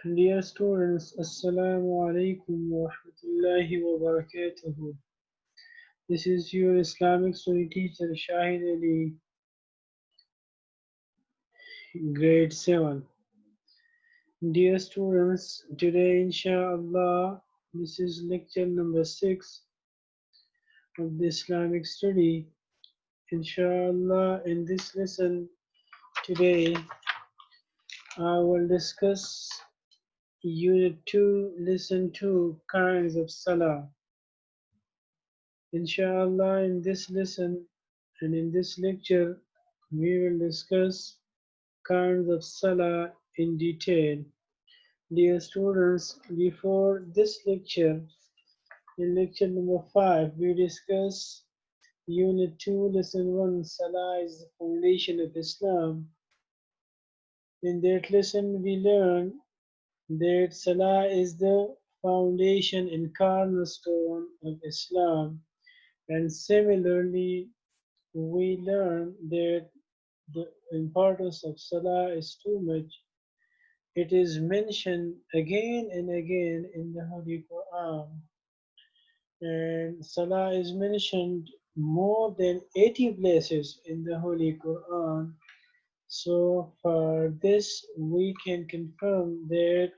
Dear students, Assalamu alaikum wa rahmatullahi wa barakatuh. This is your Islamic study teacher Shahid Ali, grade 7. Dear students, today inshallah, this is lecture number 6 of the Islamic study. Inshallah, in this lesson today, I will discuss Unit 2, Lesson 2, kinds of Salah. Inshallah, in this lesson and in this lecture, we will discuss kinds of Salah in detail. Dear students, before this lecture, in lecture number 5, we discuss Unit 2, Lesson 1, Salah is the foundation of Islam. In that lesson, we learn that Salah is the foundation and cornerstone of Islam. And similarly, we learn that the importance of Salah is too much. It is mentioned again and again in the Holy Quran, and Salah is mentioned more than 80 places in the Holy Quran. So, for this, we can confirm that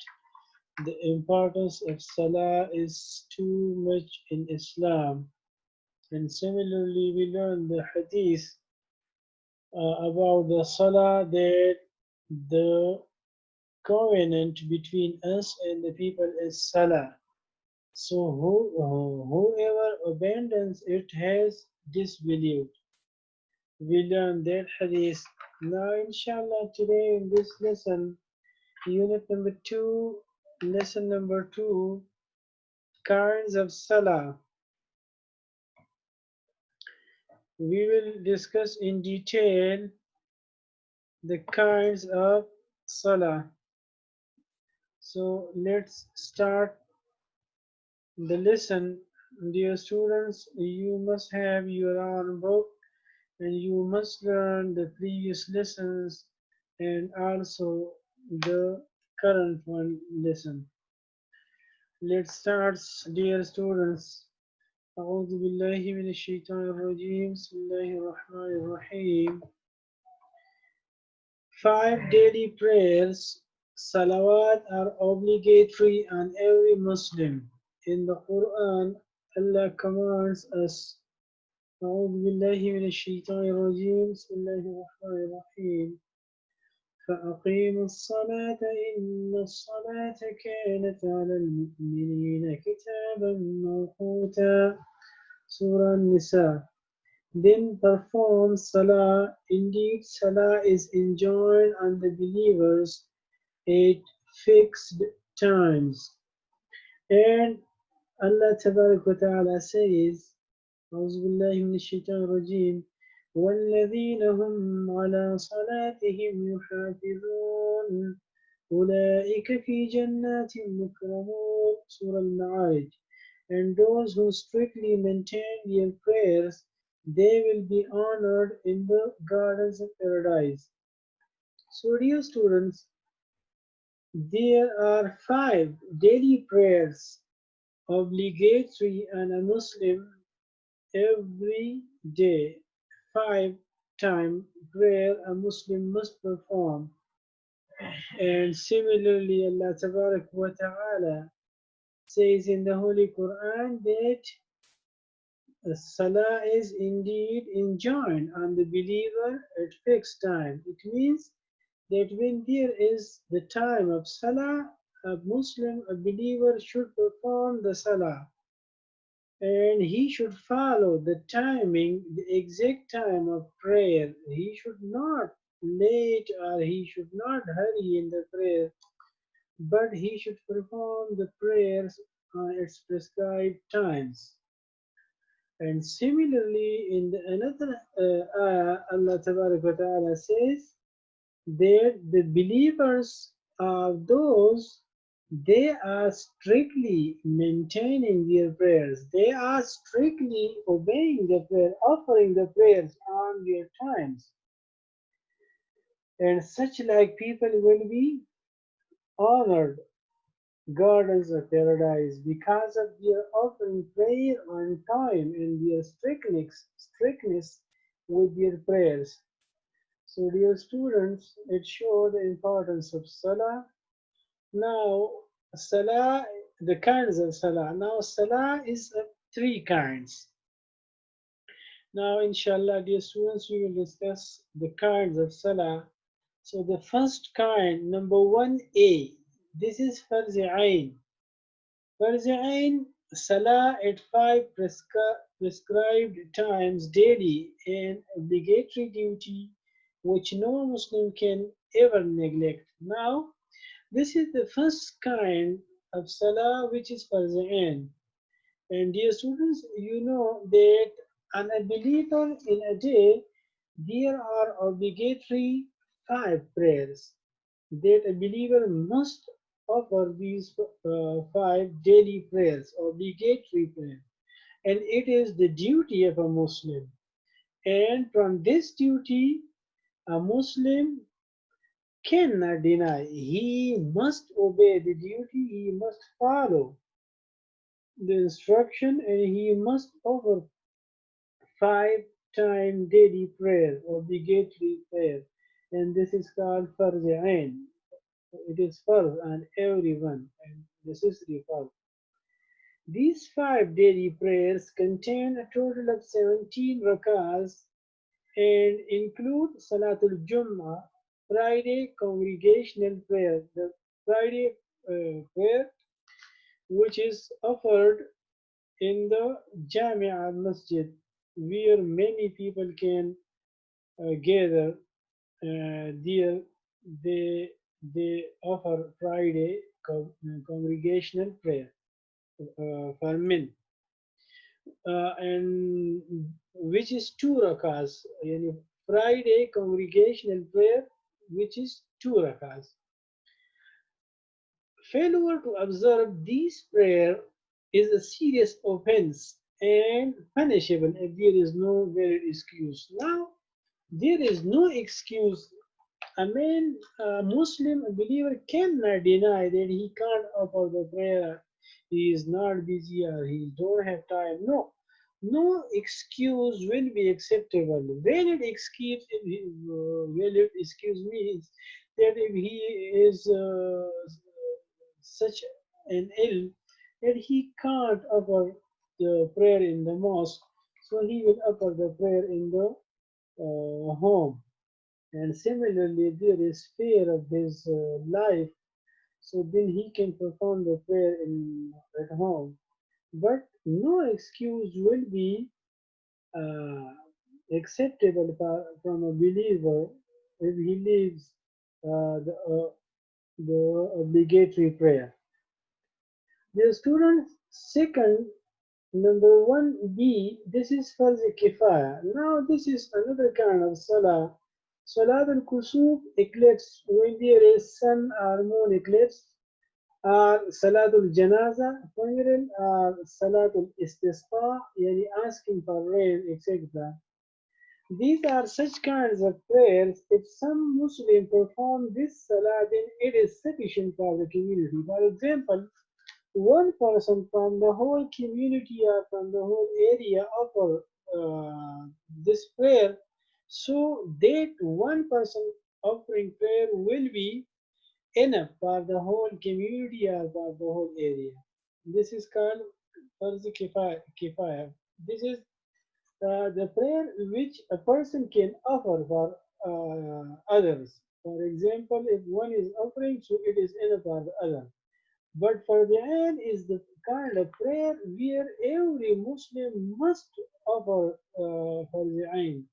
the importance of Salah is too much in Islam. And similarly, we learn the hadith about the Salah that the covenant between us and the people is Salah. So whoever abandons it has disbelieved. We learn that hadith. Now, inshallah, today in this lesson, unit number 2, lesson number 2, kinds of Salah. We will discuss in detail the kinds of Salah. So let's start the lesson. Dear students, you must have your own book and you must learn the previous lessons and also the current one lesson. Let's start, dear students. أعوذ بالله من الشيطان الرجيم بسم الله الرحمن الرحيم. 5 daily prayers, salawat, are obligatory on every Muslim. In the Quran, Allah commands us. أعوذ بالله من الشيطان الرجيم بسم الله الرحمن الرحيم. فأقيموا الصلاة إن الصلاة كانت على المؤمنين كتابا موقوتا. Surah Nisa. Then perform Salah. Indeed, Salah is enjoined on the believers at fixed times. And Allah Ta'ala says, أعوذ بالله من الشيطان الرجيم والذين هم على صلاتهم يحافظون أولئك في جنات مكرمون. Surah Al-Ma'arij. And those who strictly maintain their prayers, they will be honored in the gardens of paradise. So, dear students, there are 5 daily prayers obligatory on a Muslim every day. 5 time prayer a Muslim must perform. And similarly, Allah wa ta'ala says in the Holy Quran that Salah is indeed enjoined on the believer at fixed time. It means that when there is the time of Salah, a Muslim, a believer should perform the Salah. And he should follow the timing, the exact time of prayer. He should not late or he should not hurry in the prayer, but he should perform the prayers on its prescribed times. And similarly, in the another ayah, Allah Ta'ala says that the believers are those they are strictly maintaining their prayers. They are strictly obeying the prayer, offering the prayers on their times. And such like people will be honored gardens of paradise because of their offering prayer on time and their strictness with their prayers. So, dear students, it shows the importance of Salah. Now, Salah, the kinds of Salah. Now, Salah is of three kinds. Now, inshallah, dear students, we will discuss the kinds of Salah. So, the first kind, number 1A, this is Farz Ain. Farz Ain, Salah at five prescribed times daily, an obligatory duty which no Muslim can ever neglect. Now, this is the first kind of Salah which is Farz Ain. And dear students, you know that an unbeliever in a day, there are obligatory five prayers that a believer must offer these five daily prayers, obligatory prayer. And it is the duty of a Muslim. And from this duty, a Muslim cannot deny. He must obey the duty, he must follow the instruction, and he must offer five-time daily prayer, obligatory prayer. And this is called Farz Ain. It is farz on everyone and necessary for. These five daily prayers contain a total of 17 rakahs and include Salatul Jummah, Friday congregational prayer, the Friday prayer which is offered in the Jamia Masjid where many people can gather there. They offer Friday congregational prayer for men, and which is two rakas. Yani Friday congregational prayer, which is two rakas. Failure to observe these prayer is a serious offense and punishable if there is no valid excuse. Now, there is no excuse. A man, a Muslim, a believer cannot deny that he can't offer the prayer. He is not busy or he don't have time. No, no excuse will be acceptable. Valid excuse means that if he is such an ill that he can't offer the prayer in the mosque, so he will offer the prayer in the home. And similarly, there is fear of his life, so then he can perform the prayer at home. But no excuse will be uh, acceptable from a believer if he leaves the obligatory prayer. The students, second, number 1B, this is Farz Kifaya. Now, this is another kind of Salah. Salat al Kusuf eclipse, when there is sun or moon eclipse, or Salatul Janaza, funeral, or Salatul Istisqa, yani asking for rain, etc. These are such kinds of prayers. If some Muslim perform this Salah, then it is sufficient for the community. For example, one person from the whole community or from the whole area offer this prayer, so that one person offering prayer will be enough for the whole community or for the whole area. This is called Farz Kifaya. This is the prayer which a person can offer for others. For example, if one is offering, so it is enough for the other. But for the end is the kind of prayer where every Muslim must offer for the ain.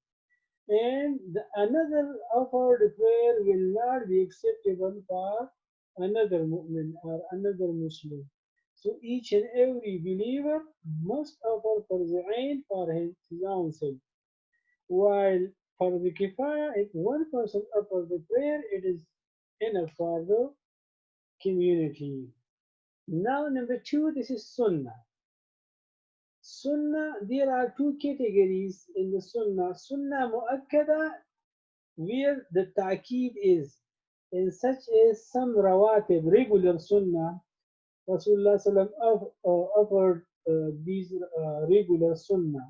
And another offered prayer will not be acceptable for another mu'min or another Muslim. So each and every believer must offer for the ain for his own self. While for the kifaya, if one person offers the prayer, it is enough for the community. Now, number two, this is Sunnah. Sunnah, there are two categories in the Sunnah. Sunnah Mu'akkada, where the ta'keed is, and such as some rawatib, regular Sunnah, Rasulullah sallam offered these regular sunnah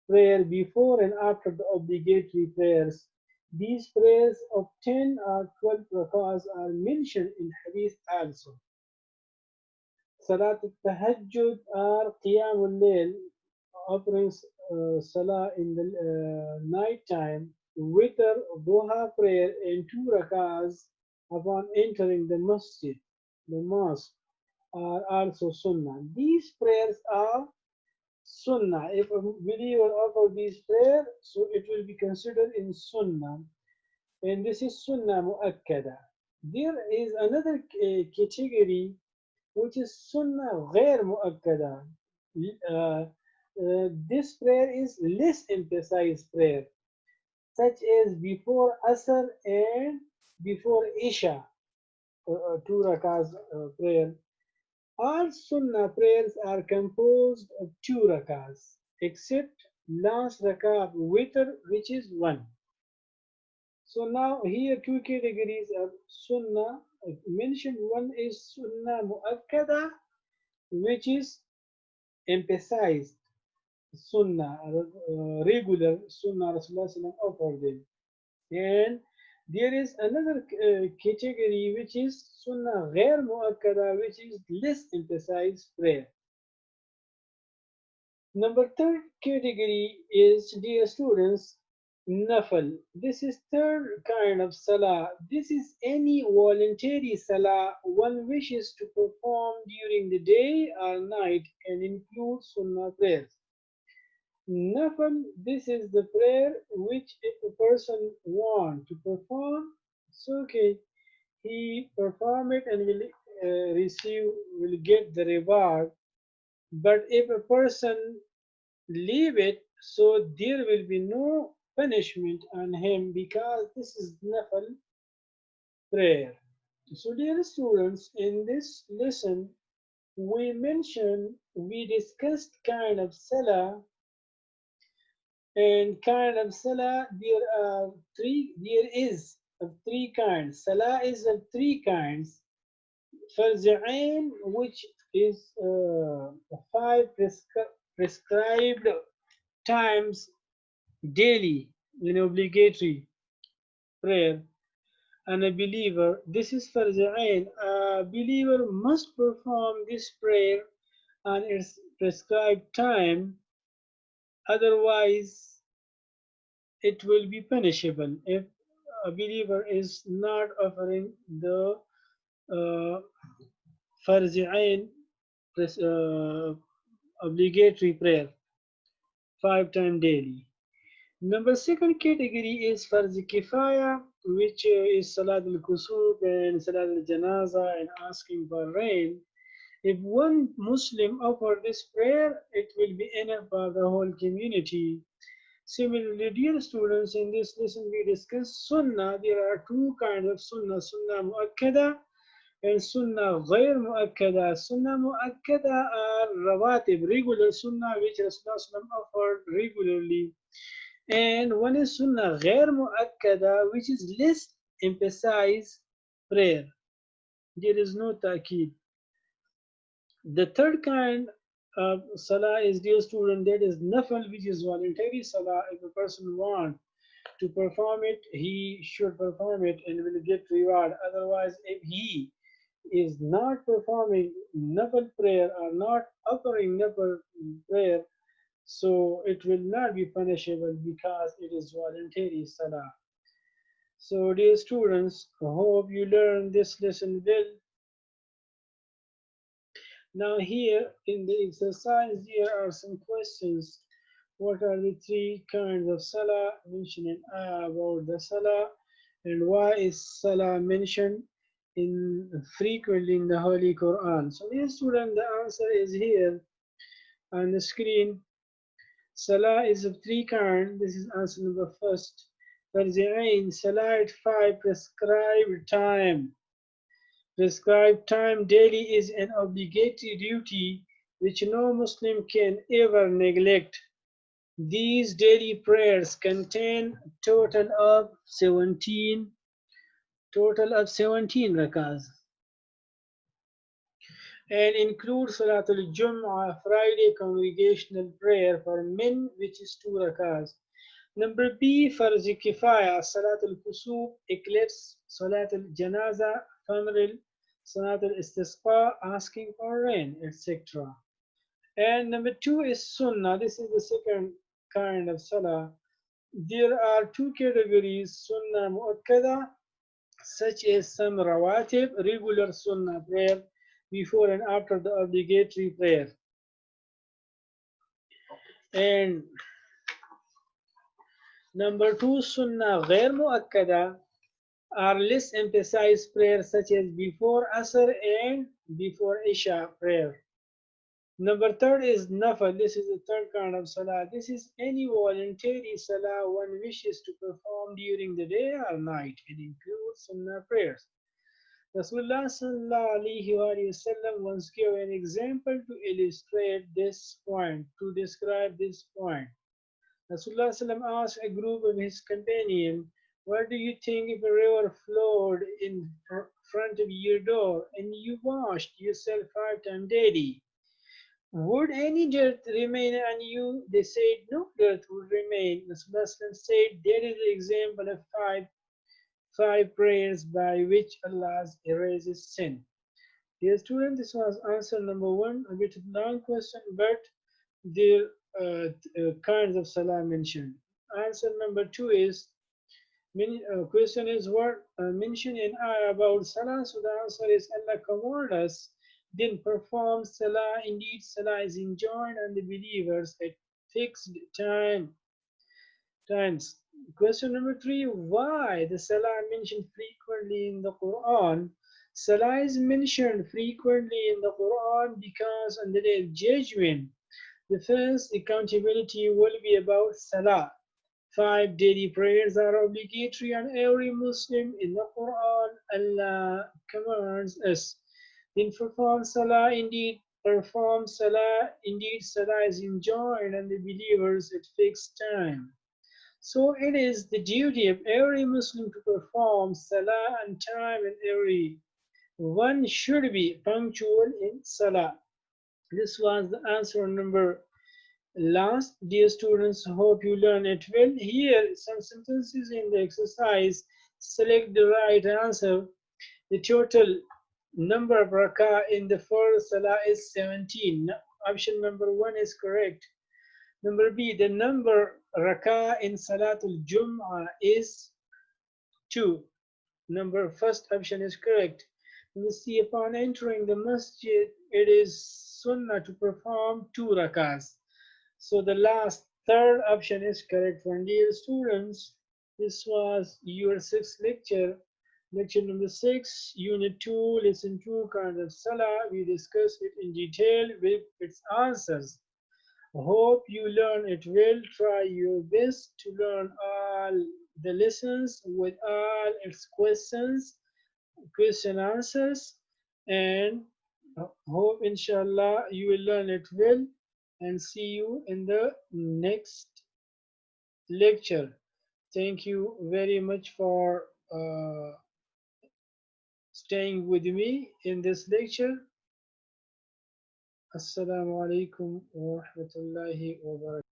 prayer before and after the obligatory prayers. These prayers of 10 or 12 rakahs are mentioned in hadith also. Salat al-Tahajjud or Qiyamul Layl, offering Salah in the night time, Witr, Duha prayer, and 2 rakahs upon entering the masjid, the mosque, are also Sunnah. These prayers are Sunnah. If a believer offers these prayers, so it will be considered in Sunnah, and this is Sunnah Mu'akkada. There is another category which is Sunnah Ghair Mu'akkada. This prayer is less emphasized prayer, such as before Asr and before Isha, 2 rakahs prayer. All Sunnah prayers are composed of 2 rakahs, except last rakah of Witr, which is 1. So now here 2 categories of Sunnah mentioned. One is Sunnah Mu'akkada, which is emphasized Sunnah, regular Sunnah Rasulullah sallam offered them. And there is another category which is Sunnah Ghair Mu'akkada, which is less emphasized prayer. Number third category is, dear students, Nafal. This is third kind of Salah. This is any voluntary Salah one wishes to perform during the day or night and includes Sunnah prayers. Nafal, this is the prayer which if a person wants to perform, it's okay. He perform it and will get the reward. But if a person leave it, so there will be no punishment on him because this is Nafal prayer. So dear students, in this lesson we discussed kind of Salah, and kind of Salah there is of 3 kinds. Salah is of 3 kinds. Farz Ain, which is 5 prescribed times daily in obligatory prayer, and a believer, this is Farz Ain, a believer must perform this prayer on its prescribed time, otherwise it will be punishable if a believer is not offering the uh, Farz Ain obligatory prayer 5 times daily. Number second category is Farz Kifaya, which is Salat al-Kusuf and Salat al-Janaza and asking for rain. If one Muslim offer this prayer, it will be enough for the whole community. Similarly, dear students, in this lesson we discuss Sunnah. There are 2 kinds of Sunnah, Sunnah Mu'akkada and Sunnah Ghair Mu'akkada. Sunnah Mu'akkada are Rawatib, regular Sunnah which Rasulullah offered regularly. And one is Sunnah Ghair Mu'akkada, which is less emphasized prayer. There is no ta'keed. The third kind of Salah is, dear student, that is Nafal, which is voluntary Salah. If a person wants to perform it, he should perform it and will get reward. Otherwise, if he is not performing Nafal prayer or not offering Nafal prayer, so it will not be punishable because it is voluntary Salah. So, dear students, I hope you learned this lesson well. Now, here in the exercise, there are some questions. What are the 3 kinds of Salah mentioned in ayah about the Salah, and why is Salah mentioned frequently in the Holy Quran? So, dear student, the answer is here on the screen. Salah is of 3 kinds. This is answer number first. Farz Ain, Salah at 5 prescribed time. Prescribed time daily is an obligatory duty which no Muslim can ever neglect. These daily prayers contain total of 17 rakahs. and include Salatul Jum'ah, Friday congregational prayer for men, which is 2 rakahs. Number B, Farz Kifaya, Salatul Kusuf, eclipse, Salatul Janaza, funeral, Salatul Istisqa, asking for rain, etc. And number two is Sunnah. This is the second kind of Salah. There are two categories, Sunnah Mu'akkada, such as some rawatib, regular Sunnah prayer before and after the obligatory prayer. And number two, Sunnah Ghair Mu'akkada, are less emphasized prayers such as before Asr and before Isha prayer. Number third is Nafal. This is the third kind of Salah. This is any voluntary Salah one wishes to perform during the day or night. It includes Sunnah prayers. Rasulullah sallallahu alaihi wasallam once gave an example to illustrate this point, to describe this point. Rasulullah sallam asked a group of his companions, "What do you think if a river flowed in front of your door and you washed yourself 5 times daily? Would any dirt remain on you?" They said, "No dirt would remain." Rasulullah sallam said, "That is the example of five prayers by which Allah erases sin." Dear student, this was answer number one, a bit long question, but there kinds of salah mentioned. Answer number two is question is what mentioned in ayah about salah. So the answer is Allah command us, then perform salah. Indeed, salah is enjoined on the believers at fixed times. Question number three, why the salah mentioned frequently in the Quran? Salah is mentioned frequently in the Quran because on the day of judgment, the first accountability will be about salah. 5 daily prayers are obligatory on every Muslim. In the Quran, Allah commands us. Then perform salah, indeed, perform salah, indeed, salah is enjoined on the believers at fixed time. So it is the duty of every Muslim to perform salah on time, and every one should be punctual in salah. This was the answer number last. Dear students, hope you learn it well. Here some sentences in the exercise. Select the right answer. The total number of rakah in the first salah is 17. Option number one is correct. Number B, the number rakah in Salatul Jum'ah is 2. Number first option is correct. Number C, upon entering the masjid, it is sunnah to perform 2 rakahs. So the last third option is correct. For dear students, this was your sixth lecture. Lecture number 6, Unit 2, Lesson 2, kind of Salah. We discussed it in detail with its answers. Hope you learn it well. Try your best to learn all the lessons with all its questions, question answers, and hope inshallah you will learn it well, and see you in the next lecture. Thank you very much for staying with me in this lecture. Assalamu alaikum wa rahmatullahi wa barakatuh.